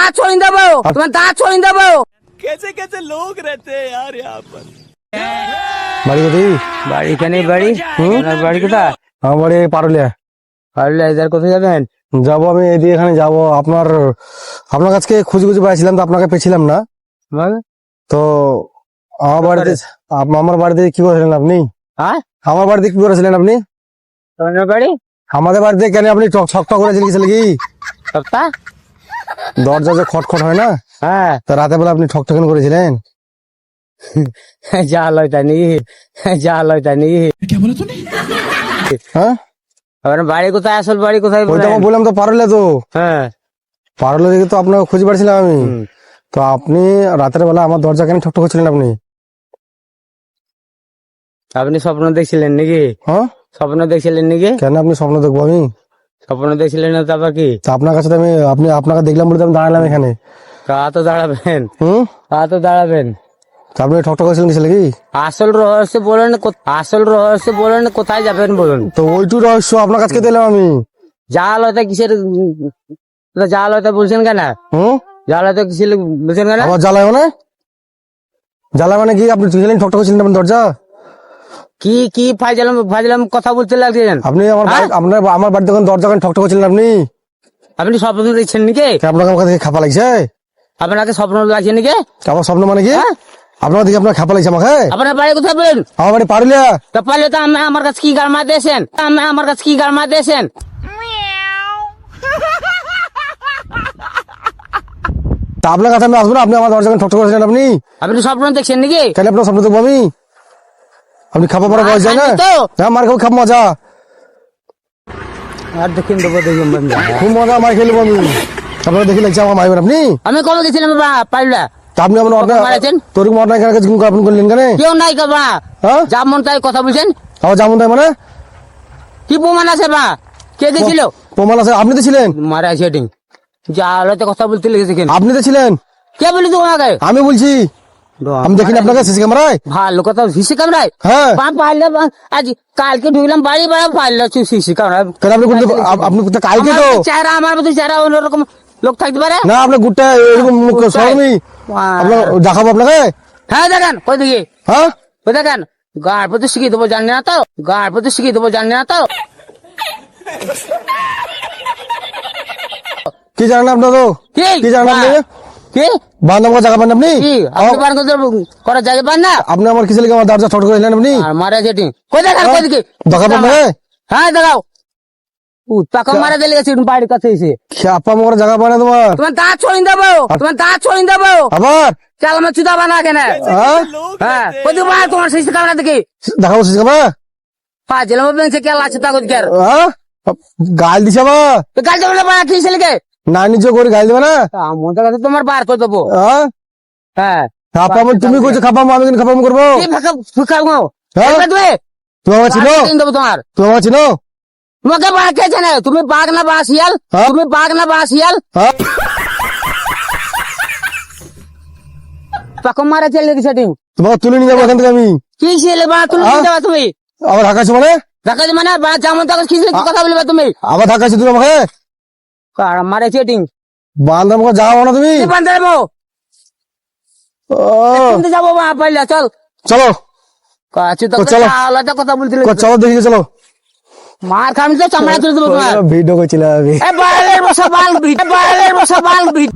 दांत छोड़ देबो, तुम्हें दांत छोड़ देबो। कैसे कैसे लोग रहते हैं यार यहाँ पर। বাড়ি কোথায়? বাড়ি কেনে বাড়ি? আপনার বাড়ি কোথায়? আমার বাড়ি পারুলিয়া। পারলে এদের কোথায় যাবেন? যাবো আমি এদিকে, এখানে যাবো। আপনার কাছে খুঁজে খুঁজে পাইছিলাম তো আপনাকে পেয়েছিলাম না। তো আমার বাড়িতে কি করেছিলেন আপনি? হ্যাঁ, আমার বাড়িতে কি করেছিলেন আপনি? তোমার বাড়ি? আমাদের বাড়িতে কেন আপনি ছকটা করেছিলেন কি কি? সপ্তাহ দরজা যে খটখট হয় না, হ্যাঁ, তা রাতে বেলা আপনি ঠকঠক করেছিলেন? যা লয়টা নাকি, যা লয়টা নাকি। হ্যাঁ, আপনার বাড়ি কোথায়? আসল বাড়ি কোথায়? ওইটা আমি বললাম তো পারুলিয়া। তো হ্যাঁ, পারুলিয়া দিকে তো আপনাকে খুঁজে পাচ্ছিলাম আমি। তো আপনি রাতের বেলা আমার দরজা কেন ঠকঠক করছিলেন আপনি? আপনি স্বপ্ন দেখছিলেন নাকি? হ্যাঁ, স্বপ্ন দেখছিলেন নাকি? কেন আপনি স্বপ্ন দেখবো আমি? স্বপ্ন দেখছিলেন না তারপর কি? তা আপনার কাছে তো আপনাকে দেখলাম বলে তো আমি দাঁড়ালাম এখানে। তো দাঁড়াবেন, হুম, তো দাঁড়াবেন। তা আপনি ঠকঠক করেছিলেন কি নাকি? আসল রহস্য বলেন, আসল রহস্য বলেন, কোথায় যাবেন বলুন। তো ওইটু রহস্য আপনার কাছে দিলাম আমি। জাল হয়তো কিসের, জাল হয়তো বলছেন কেন? হুম, জাল হয়তো কিসের বলছেন কেন? আবার জ্বালায় মানে কি আপনি ঠকঠক করেছিলেন আপনার দরজা? কি কি ফাইজালাম ফাইজালাম কথা বলতে লাগছেন আপনি আমার বাড়িতে দরজা কেন ঠকঠক করছিলেন আপনি? আপনি স্বপ্ন দেখছেন নাকি? আপনাকে আমার কাছে খাপা লাগছে? আপনাকে স্বপ্ন লাগছে নাকি? আমার স্বপ্ন মানে কি? হ্যাঁ? আপনার দিকে আপনার খাপা লাগছে আমাকে? আপনার বাড়ি কোথায় বলেন? আমার বাড়ি পারুলিয়া। তা পারলে তো আমার কাছে কি গার মারতে এসেন? আমার কাছে কি গার মারতে এসেন? তা আপনার কাছে আমি আসবো না? আপনি আমার দরজা কেন ঠকঠক করেছিলেন আপনি? আপনি স্বপ্ন দেখছেন নাকি? কেন আপনার স্বপ্ন দেখবো আমি? আপনি খাপা পড়া বয়স যায় না? তো হ্যাঁ, মার খাবো, খাপ মজা, আর দেখিন দেবো, দেখুন খুব মজা মার খেলবো আমি। আপনাকে দেখে লাগছে আমার মাইবেন আপনি? আমি কবে গেছিলাম পারলা? তা আপনি আমার মারাছেন? তোর অন্যায় কাছে আপনি করলেন কেন? কেউ নাই বা হ্যাঁ, যেমন তাই কথা বলছেন। আবার যেমন তাই মানে কি প্রমাণ আছে বা? কে গেছিল? প্রমাণ আছে, আপনি তো ছিলেন। মারা সেটিং জালতে কথা বলতে লেগেছে কেন? আপনি তো ছিলেন। কে বলি তোমাকে? আমি বলছি, আমি দেখিনি আপনাকে সিসি ক্যামেরায়। ভালো কথা, সিসি ক্যামেরায়? হ্যাঁ, পারলে আজ কালকে ঢুকলাম বাড়ি পারলে সিসি ক্যামেরা। কেন আপনি কালকে তো চেহারা, আমার মতো চেহারা অন্যরকম লোক থাকতে পারে না? আপনার গুটটা এরকম শরমি আপনার দেখাবো আপনাকে। হ্যাঁ দেখেন, কই দেখি, হ্যাঁ, কই দেখেন। গাড় প্রতি শিখিয়ে দেবো, জানি না তো। গাড় প্রতি শিখিয়ে দেবো, জানি না তো। কি জানেন আপনার? তো কি জানেন আপনি? কি বান্ধব জায়গা পান আপনি? কি আপনি পান করার জায়গা পান না? আপনি আমার কিসে লেগে আমার দরজা ঠট করেছিলেন আপনি? আর মারা যেটি কই দেখেন, কই দেখি, দেখাবো আপনাকে। হ্যাঁ দেখাও। টাকা মারা দিলে গেছে বাড়ির কাছে এসে। আপা আমার জায়গা পায় না তোমার? তোমার দাঁত ছড়িয়ে দেবো, তোমার দাঁত ছড়িয়ে দেবো। আবার চাল আমার চুদা বানা কেন? হ্যাঁ, হ্যাঁ, কই দিবা তোমার সিসি ক্যামেরা দেখি। দেখাবো সিসি ক্যামেরা। জেলা বেঞ্চে কে আছে তা কই? হ্যাঁ, গাল দিছে আমার। তো গাল দেবো না বা কি ছেলেকে? না নিজে করে গাল দেবে না? আমাদের কাছে তোমার বার করে দেবো। হ্যাঁ, হ্যাঁ, খাপাম তুমি কইছো, খাপাম আমি কিন্তু খাপাম করবো। কি ফাঁকা ফুকা গো? হ্যাঁ? তুমি আমার চিনো? দেবো তোমার। তুমি আমার চিনো? তোমাকে বাঘ কে জানে? তুমি বাঘ না বা শিয়াল? হ্যাঁ? তুমি বাঘ না বা শিয়াল? হ্যাঁ, পাকম মারা চলে গেছে সেটিং। তোমাকে তুলে নিয়ে যাবো এখান থেকে আমি। কি ছেলে বা তুমি হ্যাঁ? যাবা তুমি? আবার ঢাকাইছো মানে? দেখা যায় মানে বা যেমন তখন কি কথা বলবে তুমি? আবার ঢাকাইছো তুমি আমাকে? মারা সেটিং বান্ধব আমাকে যাবো না তুমি? কি বান্ধব দেবো? ও, শুনতে যাবো বা পাইলা চল। চলো কাছে তো চলো। আলাদা কথা বলতে চলো দেখি, চলো। মার খামি তো চামড়া তুলে দেবো তোমার। ভিডিও করছিলাম আমি। এ বালের বসা বাল ভিট, বালের বসা বাল ভিট।